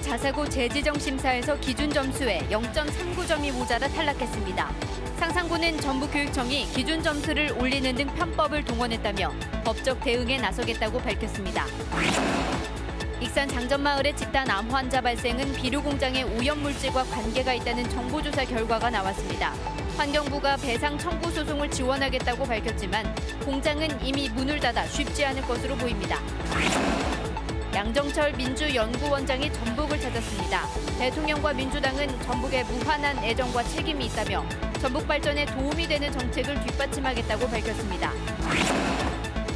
자사고 재지정 심사에서 기준 점수에 0.39점이 모자라 탈락했습니다. 상산고는 전북교육청이 기준 점수를 올리는 등 편법을 동원했다며 법적 대응에 나서겠다고 밝혔습니다. 익산 장전마을의 집단 암 환자 발생은 비료 공장의 오염물질과 관계가 있다는 정보조사 결과가 나왔습니다. 환경부가 배상 청구 소송을 지원하겠다고 밝혔지만 공장은 이미 문을 닫아 쉽지 않을 것으로 보입니다. 양정철 민주연구원장이 전북을 찾았습니다. 대통령과 민주당은 전북에 무한한 애정과 책임이 있다며 전북 발전에 도움이 되는 정책을 뒷받침하겠다고 밝혔습니다.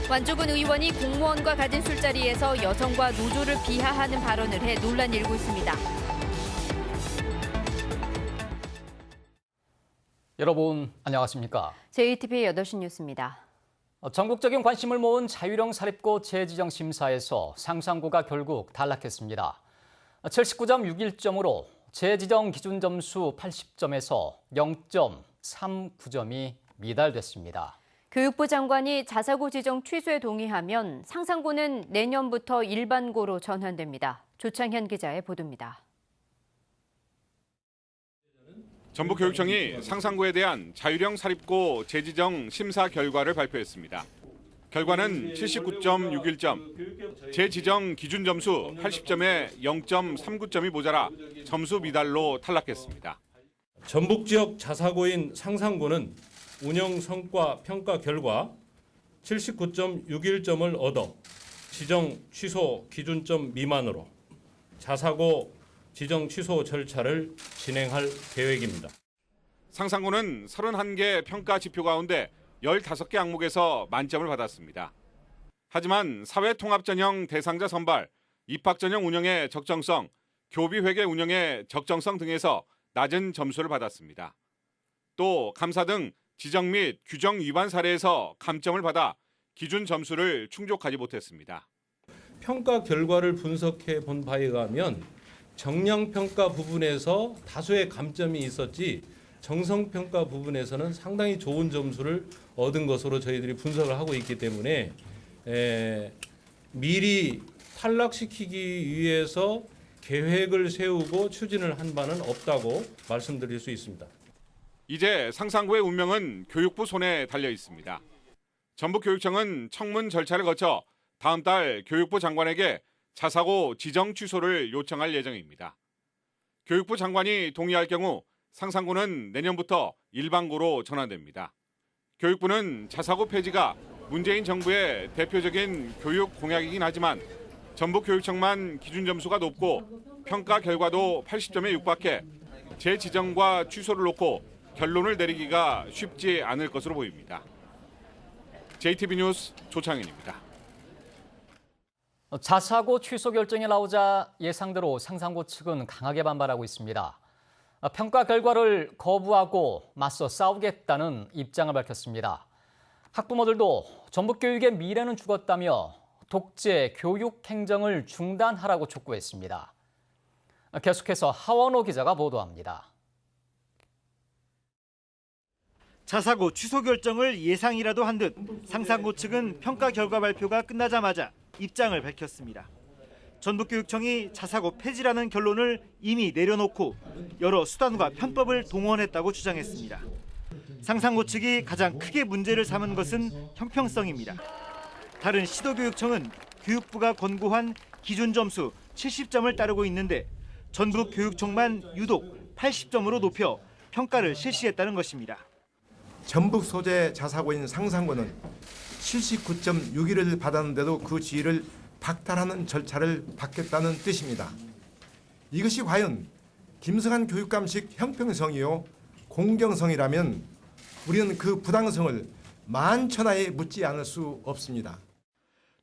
완주군 의원이 공무원과 가진 술자리에서 여성과 노조를 비하하는 발언을 해 논란이 일고 있습니다. 여러분 안녕하십니까? JTBC 8시 뉴스입니다. 전국적인 관심을 모은 자유령 사립고 재지정 심사에서 상산고가 결국 탈락했습니다. 79.61점으로 재지정 기준 점수 80점에서 0.39점이 미달됐습니다. 교육부 장관이 자사고 지정 취소에 동의하면 상산고는 내년부터 일반고로 전환됩니다. 조창현 기자의 보도입니다. 전북교육청이 상산고에 대한 자유령 사립고 재지정 심사 결과를 발표했습니다. 결과는 79.61점, 재지정 기준 점수 80점에 0.39점이 모자라 점수 미달로 탈락했습니다. 전북 지역 자사고인 상산고는 운영 성과 평가 결과 79.61점을 얻어 지정 취소 기준점 미만으로 자사고 지정 취소 절차를 진행할 계획입니다. 상산고는 31개 평가 지표 가운데 15개 항목에서 만점을 받았습니다. 하지만 사회통합전형 대상자 선발, 입학전형 운영의 적정성, 교비회계 운영의 적정성 등에서 낮은 점수를 받았습니다. 또 감사 등 지정 및 규정 위반 사례에서 감점을 받아 기준 점수를 충족하지 못했습니다. 평가 결과를 분석해 본 바에 의하면 정량평가 부분에서 다수의 감점이 있었지 정성평가 부분에서는 상당히 좋은 점수를 얻은 것으로 저희들이 분석을 하고 있기 때문에 미리 탈락시키기 위해서 계획을 세우고 추진을 한 바는 없다고 말씀드릴 수 있습니다. 이제 상산고의 운명은 교육부 손에 달려 있습니다. 전북교육청은 청문 절차를 거쳐 다음 달 교육부 장관에게 자사고 지정 취소를 요청할 예정입니다. 교육부 장관이 동의할 경우 상산고는 내년부터 일반고로 전환됩니다. 교육부는 자사고 폐지가 문재인 정부의 대표적인 교육 공약이긴 하지만 전북교육청만 기준 점수가 높고 평가 결과도 80점에 육박해 재지정과 취소를 놓고 결론을 내리기가 쉽지 않을 것으로 보입니다. JTBC 뉴스 조창현입니다. 자사고 취소 결정이 나오자 예상대로 상산고 측은 강하게 반발하고 있습니다. 평가 결과를 거부하고 맞서 싸우겠다는 입장을 밝혔습니다. 학부모들도 전북교육의 미래는 죽었다며 독재 교육 행정을 중단하라고 촉구했습니다. 계속해서 하원호 기자가 보도합니다. 자사고 취소 결정을 예상이라도 한 듯 상산고 측은 평가 결과 발표가 끝나자마자 입장을 밝혔습니다. 전북교육청이 자사고 폐지라는 결론을 이미 내려놓고 여러 수단과 편법을 동원했다고 주장했습니다. 상산고 측이 가장 크게 문제를 삼은 것은 형평성입니다. 다른 시도교육청은 교육부가 권고한 기준 점수 70점을 따르고 있는데 전북교육청만 유독 80점으로 높여 평가를 실시했다는 것입니다. 전북 소재 자사고인 상산고는 79.61을 받았는데도 그 지위를 박탈하는 절차를 받겠다는 뜻입니다. 이것이 과연 김성한 교육감식 형평성이요 공정성이라면 우리는 그 부당성을 만천하에 묻지 않을 수 없습니다.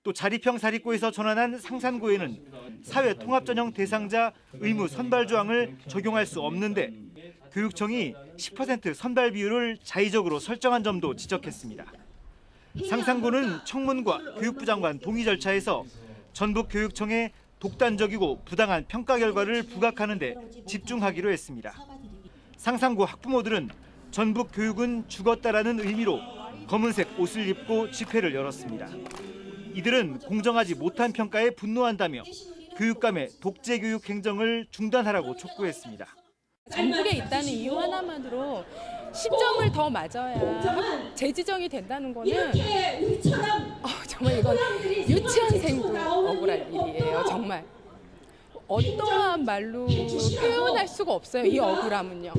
또 자립형 사립고에서 전환한 상산고에는 사회통합전형 대상자 의무 선발 조항을 적용할 수 없는데 교육청이 10% 선발 비율을 자의적으로 설정한 점도 지적했습니다. 상산고는 청문과 교육부 장관 동의 절차에서 전북교육청에 독단적이고 부당한 평가 결과를 부각하는 데 집중하기로 했습니다. 상산고 학부모들은 전북교육은 죽었다라는 의미로 검은색 옷을 입고 집회를 열었습니다. 이들은 공정하지 못한 평가에 분노한다며 교육감의 독재 교육 행정을 중단하라고 촉구했습니다. 전북에 있다는 이유 하나만으로 10점을 더 맞아야 재지정이 된다는 거는 정말 이건 유치원생도 억울할 일이에요. 정말 어떠한 말로 표현할 수가 없어요. 이 억울함은요.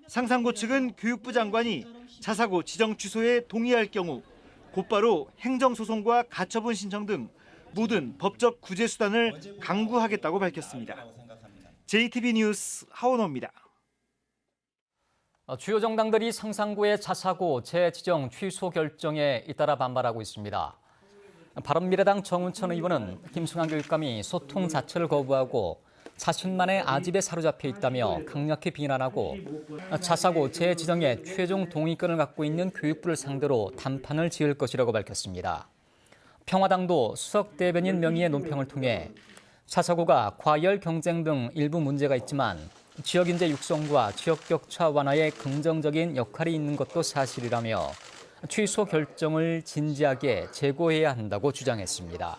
상산고 측은 교육부 장관이 자사고 지정 취소에 동의할 경우 곧바로 행정소송과 가처분 신청 등 모든 법적 구제 수단을 강구하겠다고 밝혔습니다. JTB 뉴스 하원호입니다. 주요 정당들이 상산고의 자사고 재지정 취소 결정에 잇따라 반발하고 있습니다. 바른미래당 정운천 의원은 김승환 교육감이 소통 자체를 거부하고 자신만의 아집에 사로잡혀 있다며 강력히 비난하고 자사고 재지정에 최종 동의권을 갖고 있는 교육부를 상대로 담판을 지을 것이라고 밝혔습니다. 평화당도 수석 대변인 명의의 논평을 통해 자사고가 과열 경쟁 등 일부 문제가 있지만 지역인재 육성과 지역 격차 완화에 긍정적인 역할이 있는 것도 사실이라며 취소 결정을 진지하게 재고해야 한다고 주장했습니다.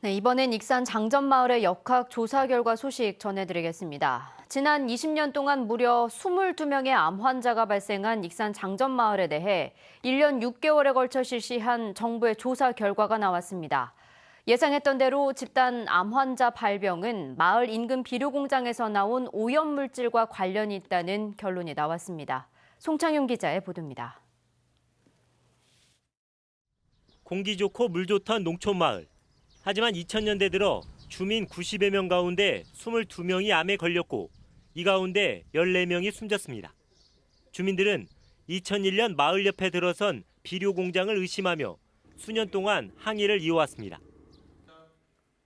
네, 이번엔 익산 장전마을의 역학 조사 결과 소식 전해드리겠습니다. 지난 20년 동안 무려 22명의 암 환자가 발생한 익산 장전마을에 대해 1년 6개월에 걸쳐 실시한 정부의 조사 결과가 나왔습니다. 예상했던 대로 집단 암 환자 발병은 마을 인근 비료 공장에서 나온 오염물질과 관련이 있다는 결론이 나왔습니다. 송창용 기자의 보도입니다. 공기 좋고 물 좋던 농촌 마을. 하지만 2000년대 들어 주민 90여 명 가운데 22명이 암에 걸렸고 이 가운데 14명이 숨졌습니다. 주민들은 2001년 마을 옆에 들어선 비료 공장을 의심하며 수년 동안 항의를 이어왔습니다.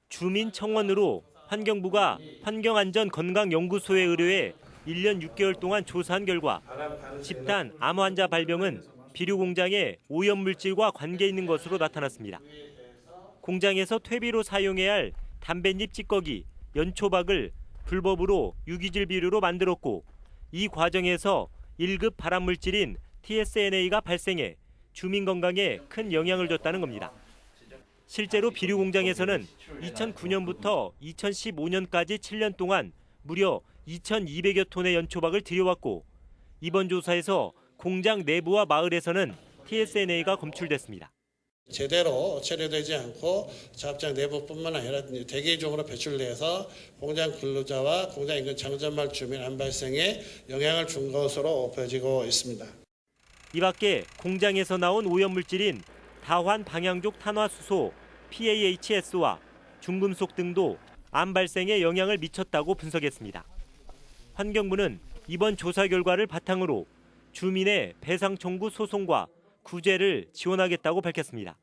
주민 청원으로 환경부가 환경안전건강연구소에 의뢰해 1년 6개월 동안 조사한 결과 집단 암 환자 발병은 비료 공장의 오염물질과 관계 있는 것으로 나타났습니다. 공장에서 퇴비로 사용해야 할 담뱃잎 찌꺼기, 연초박을 불법으로 유기질 비료로 만들었고 이 과정에서 1급 발암물질인 TSNA가 발생해 주민 건강에 큰 영향을 줬다는 겁니다. 실제로 비료 공장에서는 2009년부터 2015년까지 7년 동안 무려 2,200여 톤의 연초박을 들여왔고 이번 조사에서 공장 내부와 마을에서는 TSNA가 검출됐습니다. 제대로 처리되지 않고 작업장 내부뿐만 아니라 대기적으로 배출돼서 공장 근로자와 공장 인근 장전마을 주민 암 발생에 영향을 준 것으로 보여지고 있습니다. 이 밖에 공장에서 나온 오염물질인 다환 방향족 탄화수소 PAHS와 중금속 등도 암 발생에 영향을 미쳤다고 분석했습니다. 환경부는 이번 조사 결과를 바탕으로 주민의 배상 청구 소송과 구제를 지원하겠다고 밝혔습니다.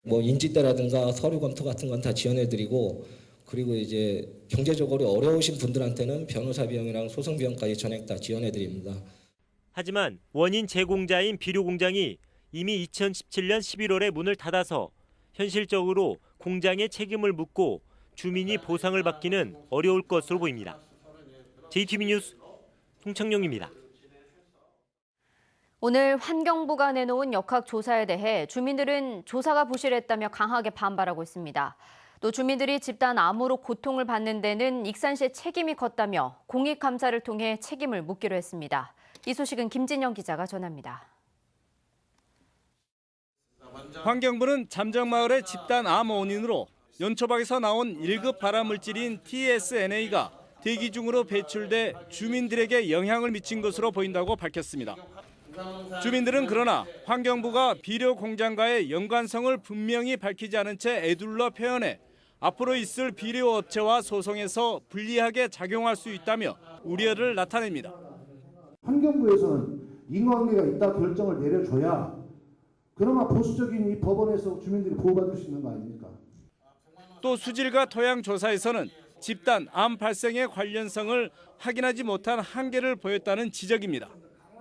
인지대라든가 서류 검토 같은 건 다 지원해드리고 그리고 이제 경제적으로 어려우신 분들한테는 변호사 비용이랑 소송 비용까지 전액 다 지원해드립니다. 하지만 원인 제공자인 비료 공장이 이미 2017년 11월에 문을 닫아서 현실적으로 공장의 책임을 묻고 주민이 보상을 받기는 어려울 것으로 보입니다. JTB 뉴스 송창용입니다. 오늘 환경부가 내놓은 역학 조사에 대해 주민들은 조사가 부실했다며 강하게 반발하고 있습니다. 또 주민들이 집단 암으로 고통을 받는 데는 익산시의 책임이 컸다며 공익감사를 통해 책임을 묻기로 했습니다. 이 소식은 김진영 기자가 전합니다. 환경부는 잠정마을의 집단 암 원인으로 연초박에서 나온 1급 발암물질인 TSNA가 대기 중으로 배출돼 주민들에게 영향을 미친 것으로 보인다고 밝혔습니다. 주민들은 그러나 환경부가 비료 공장과의 연관성을 분명히 밝히지 않은 채 에둘러 표현해 앞으로 있을 비료 업체와 소송에서 불리하게 작용할 수 있다며 우려를 나타냅니다. 환경부에서는 인과관계가 있다 결정을 내려줘야 그나마 보수적인 이 법원에서 주민들이 보호받을 수 있는 거 아닙니까? 또 수질과 토양 조사에서는 집단 암 발생의 관련성을 확인하지 못한 한계를 보였다는 지적입니다.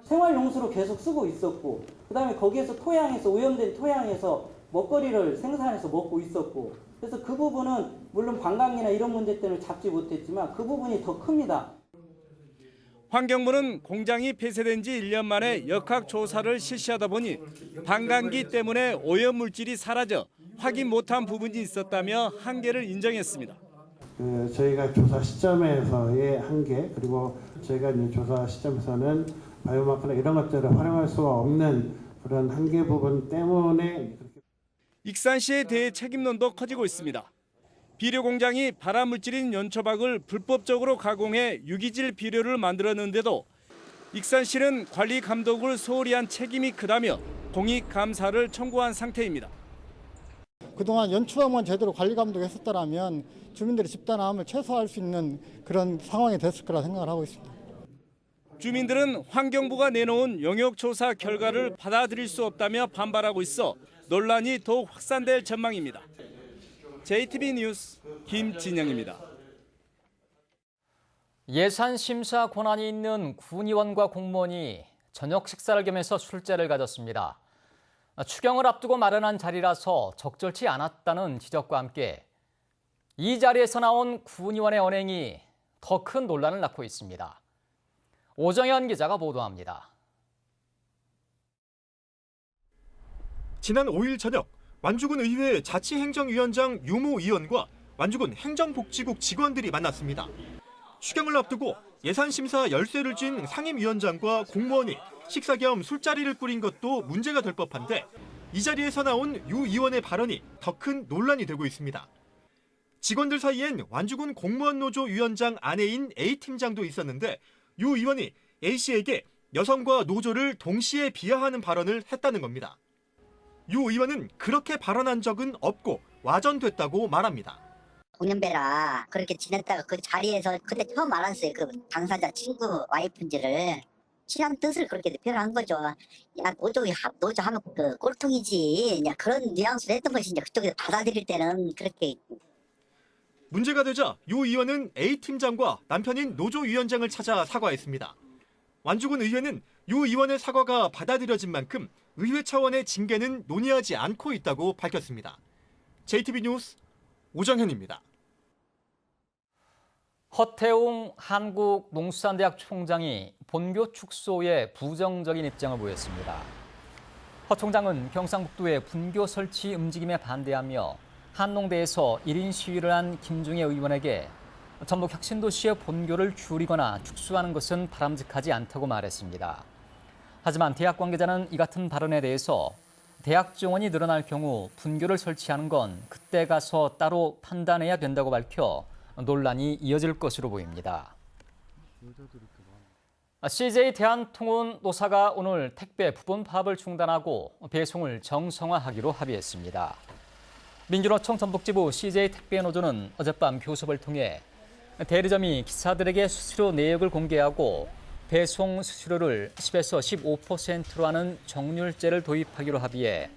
생활용수로 계속 쓰고 있었고 그다음에 거기에서 토양에서 오염된 토양에서 먹거리를 생산해서 먹고 있었고 그래서 그 부분은 물론 관광이나 이런 문제 때문에 잡지 못했지만 그 부분이 더 큽니다. 환경부는 공장이 폐쇄된 지 1년 만에 역학 조사를 실시하다 보니 반감기 때문에 오염물질이 사라져 확인 못한 부분이 있었다며 한계를 인정했습니다. 저희가 조사 시점에서의 한계, 그리고 저희가 이제 조사 시점에서는 바이오마커나 이런 것들을 활용할 수가 없는 그런 한계 부분 때문에 익산시에 대해 책임론도 커지고 있습니다. 비료 공장이 발암물질인 연초박을 불법적으로 가공해 유기질 비료를 만들었는데도 익산시는 관리 감독을 소홀히 한 책임이 크다며 공익 감사를 청구한 상태입니다. 그동안 연초박만 제대로 관리 감독했었다면 주민들의 집단암을 최소화할 수 있는 그런 상황이 됐을 거라 생각을 하고 있습니다. 주민들은 환경부가 내놓은 영역조사 결과를 받아들일 수 없다며 반발하고 있어 논란이 더욱 확산될 전망입니다. JTB 뉴스 김진영입니다. 예산 심사 권한이 있는 군의원과 공무원이 저녁 식사를 겸해서 술자를 가졌습니다. 추경을 앞두고 마련한 자리라서 적절치 않았다는 지적과 함께 이 자리에서 나온 군의원의 언행이 더 큰 논란을 낳고 있습니다. 오정현 기자가 보도합니다. 지난 5일 저녁 완주군 의회 자치행정위원장 유모 의원과 완주군 행정복지국 직원들이 만났습니다. 추경을 앞두고 예산심사 열쇠를 쥔 상임위원장과 공무원이 식사 겸 술자리를 꾸린 것도 문제가 될 법한데 이 자리에서 나온 유 의원의 발언이 더 큰 논란이 되고 있습니다. 직원들 사이엔 완주군 공무원노조 위원장 아내인 A팀장도 있었는데 유 의원이 A씨에게 여성과 노조를 동시에 비하하는 발언을 했다는 겁니다. 유 의원은 그렇게 발언한 적은 없고 와전됐다고 말합니다. 공연배라 그렇게 지냈다가 그 자리에서 그때 처음 알았어요. 그 당사자 친구 와이프인지를 친한 뜻을 그렇게 표현한 거죠. 야 노조 하면 그 꼴통이지. 야, 그런 뉘앙스를 했던 것이 이제 그쪽에서 받아들일 때는 그렇게. 문제가 되자 유 의원은 A팀장과 남편인 노조 위원장을 찾아 사과했습니다. 완주군 의회는 유 의원의 사과가 받아들여진 만큼 의회 차원의 징계는 논의하지 않고 있다고 밝혔습니다. JTB 뉴스 오정현입니다. 허태웅 한국농수산대학 총장이 본교 축소에 부정적인 입장을 보였습니다. 허 총장은 경상북도의 분교 설치 움직임에 반대하며 한농대에서 1인 시위를 한 김중혜 의원에게 전북 혁신도시의 본교를 줄이거나 축소하는 것은 바람직하지 않다고 말했습니다. 하지만 대학 관계자는 이 같은 발언에 대해서 대학 정원이 늘어날 경우 분교를 설치하는 건 그때 가서 따로 판단해야 된다고 밝혀 논란이 이어질 것으로 보입니다. CJ 대한통운노사가 오늘 택배 부분 파업을 중단하고 배송을 정상화하기로 합의했습니다. 민주노총 전북지부 CJ 택배노조는 어젯밤 교섭을 통해 대리점이 기사들에게 수수료 내역을 공개하고 배송 수수료를 10에서 15%로 하는 정률제를 도입하기로 합의해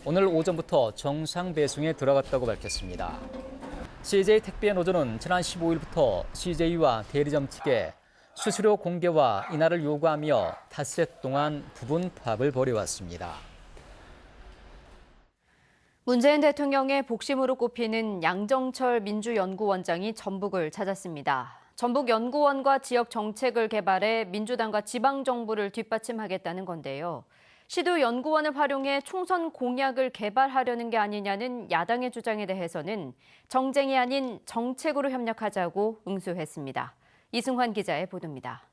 오늘 오전부터 정상 배송에 들어갔다고 밝혔습니다. CJ 택배노조는 지난 15일부터 CJ와 대리점 측에 수수료 공개와 인하를 요구하며 닷새 동안 부분 파업을 벌여왔습니다. 문재인 대통령의 복심으로 꼽히는 양정철 민주연구원장이 전북을 찾았습니다. 전북연구원과 지역 정책을 개발해 민주당과 지방정부를 뒷받침하겠다는 건데요. 시도 연구원을 활용해 총선 공약을 개발하려는 게 아니냐는 야당의 주장에 대해서는 정쟁이 아닌 정책으로 협력하자고 응수했습니다. 이승환 기자의 보도입니다.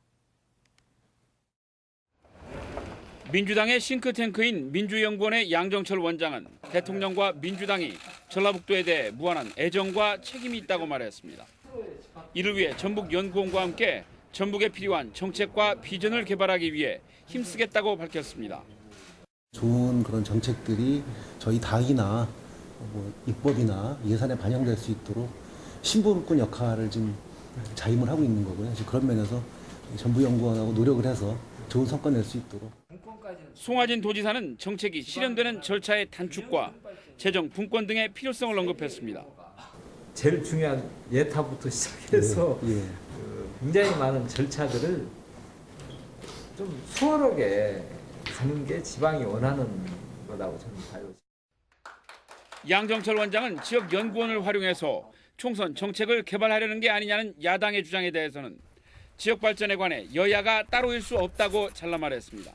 민주당의 싱크탱크인 민주연구원의 양정철 원장은 대통령과 민주당이 전라북도에 대해 무한한 애정과 책임이 있다고 말했습니다. 이를 위해 전북연구원과 함께 전북에 필요한 정책과 비전을 개발하기 위해 힘쓰겠다고 밝혔습니다. 좋은 그런 정책들이 저희 당이나 입법이나 예산에 반영될 수 있도록 신부름꾼 역할을 지금 자임을 하고 있는 거고요. 그런 면에서 전북연구원하고 노력을 해서 좋은 성과 낼 수 있도록. 송하진 도지사는 정책이 실현되는 절차의 단축과 재정 분권 등의 필요성을 언급했습니다. 제일 중요한 예타부터 시작해서 굉장히 많은 절차들을 좀 수월하게 가는 게 지방이 원하는 거라고 저는 봐요. 양정철 원장은 지역 연구원을 활용해서 총선 정책을 개발하려는 게 아니냐는 야당의 주장에 대해서는 지역 발전에 관해 여야가 따로일 수 없다고 잘라 말했습니다.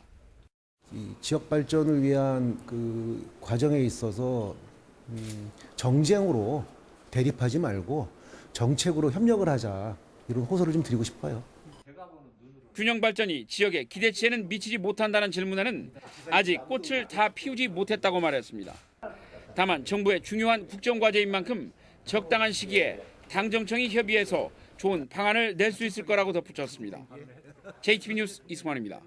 이 지역 발전을 위한 그 과정에 있어서 정쟁으로 대립하지 말고 정책으로 협력을 하자 이런 호소를 좀 드리고 싶어요. 균형 발전이 지역의 기대치에는 미치지 못한다는 질문에는 아직 꽃을 다 피우지 못했다고 말했습니다. 다만 정부의 중요한 국정과제인 만큼 적당한 시기에 당정청이 협의해서 좋은 방안을 낼 수 있을 거라고 덧붙였습니다. JTB 뉴스 이승환입니다.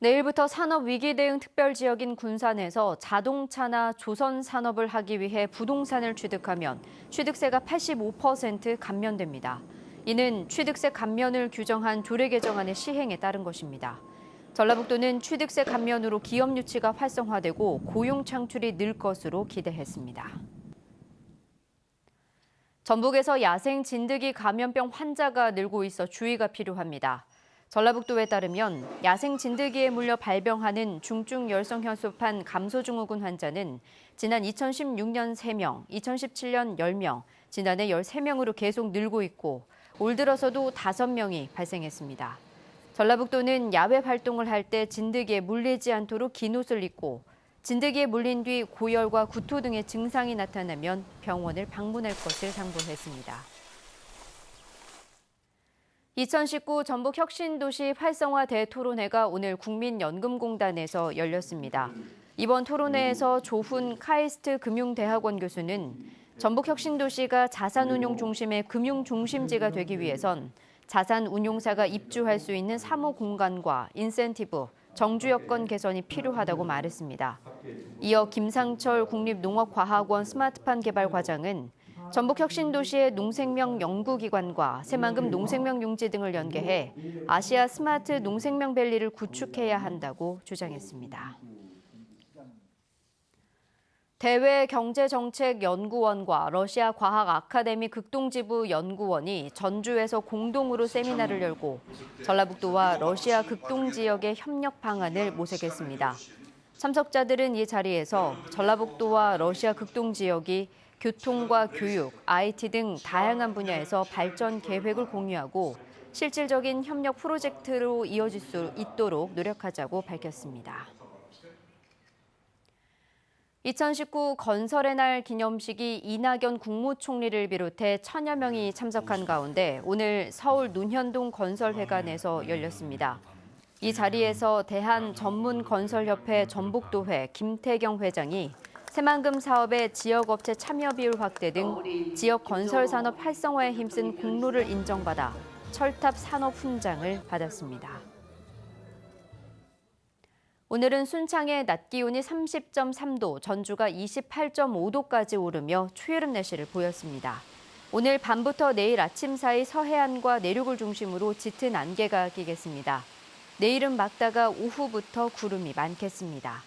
내일부터 산업위기 대응 특별지역인 군산에서 자동차나 조선 산업을 하기 위해 부동산을 취득하면 취득세가 85% 감면됩니다. 이는 취득세 감면을 규정한 조례 개정안의 시행에 따른 것입니다. 전라북도는 취득세 감면으로 기업 유치가 활성화되고 고용 창출이 늘 것으로 기대했습니다. 전북에서 야생 진드기 감염병 환자가 늘고 있어 주의가 필요합니다. 전라북도에 따르면 야생 진드기에 물려 발병하는 중증 열성혈소판 감소증후군 환자는 지난 2016년 3명, 2017년 10명, 지난해 13명으로 계속 늘고 있고 올 들어서도 5명이 발생했습니다. 전라북도는 야외 활동을 할 때 진드기에 물리지 않도록 긴 옷을 입고 진드기에 물린 뒤 고열과 구토 등의 증상이 나타나면 병원을 방문할 것을 당부했습니다. 2019 전북 혁신도시 활성화 대토론회가 오늘 국민연금공단에서 열렸습니다. 이번 토론회에서 조훈 카이스트 금융대학원 교수는 전북 혁신도시가 자산운용 중심의 금융중심지가 되기 위해선 자산운용사가 입주할 수 있는 사무 공간과 인센티브, 정주 여건 개선이 필요하다고 말했습니다. 이어 김상철 국립농업과학원 스마트팜 개발 과장은 전북 혁신도시의 농생명 연구기관과 새만금 농생명용지 등을 연계해 아시아 스마트 농생명밸리를 구축해야 한다고 주장했습니다. 대외경제정책연구원과 러시아 과학 아카데미 극동지부 연구원이 전주에서 공동으로 세미나를 열고 전라북도와 러시아 극동지역의 협력 방안을 모색했습니다. 참석자들은 이 자리에서 전라북도와 러시아 극동지역이 교통과 교육, IT 등 다양한 분야에서 발전 계획을 공유하고 실질적인 협력 프로젝트로 이어질 수 있도록 노력하자고 밝혔습니다. 2019 건설의 날 기념식이 이낙연 국무총리를 비롯해 1000여 명이 참석한 가운데 오늘 서울 논현동 건설회관에서 열렸습니다. 이 자리에서 대한전문건설협회 전북도회 김태경 회장이 새만금 사업의 지역업체 참여 비율 확대 등 지역 건설산업 활성화에 힘쓴 공로를 인정받아 철탑 산업 훈장을 받았습니다. 오늘은 순창의 낮 기온이 30.3도, 전주가 28.5도까지 오르며 초여름 날씨를 보였습니다. 오늘 밤부터 내일 아침 사이 서해안과 내륙을 중심으로 짙은 안개가 끼겠습니다. 내일은 맑다가 오후부터 구름이 많겠습니다.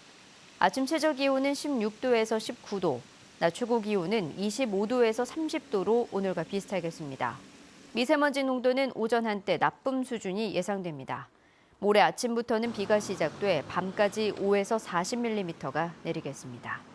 아침 최저 기온은 16도에서 19도, 낮 최고 기온은 25도에서 30도로 오늘과 비슷하겠습니다. 미세먼지 농도는 오전 한때 나쁨 수준이 예상됩니다. 모레 아침부터는 비가 시작돼 밤까지 5에서 40mm가 내리겠습니다.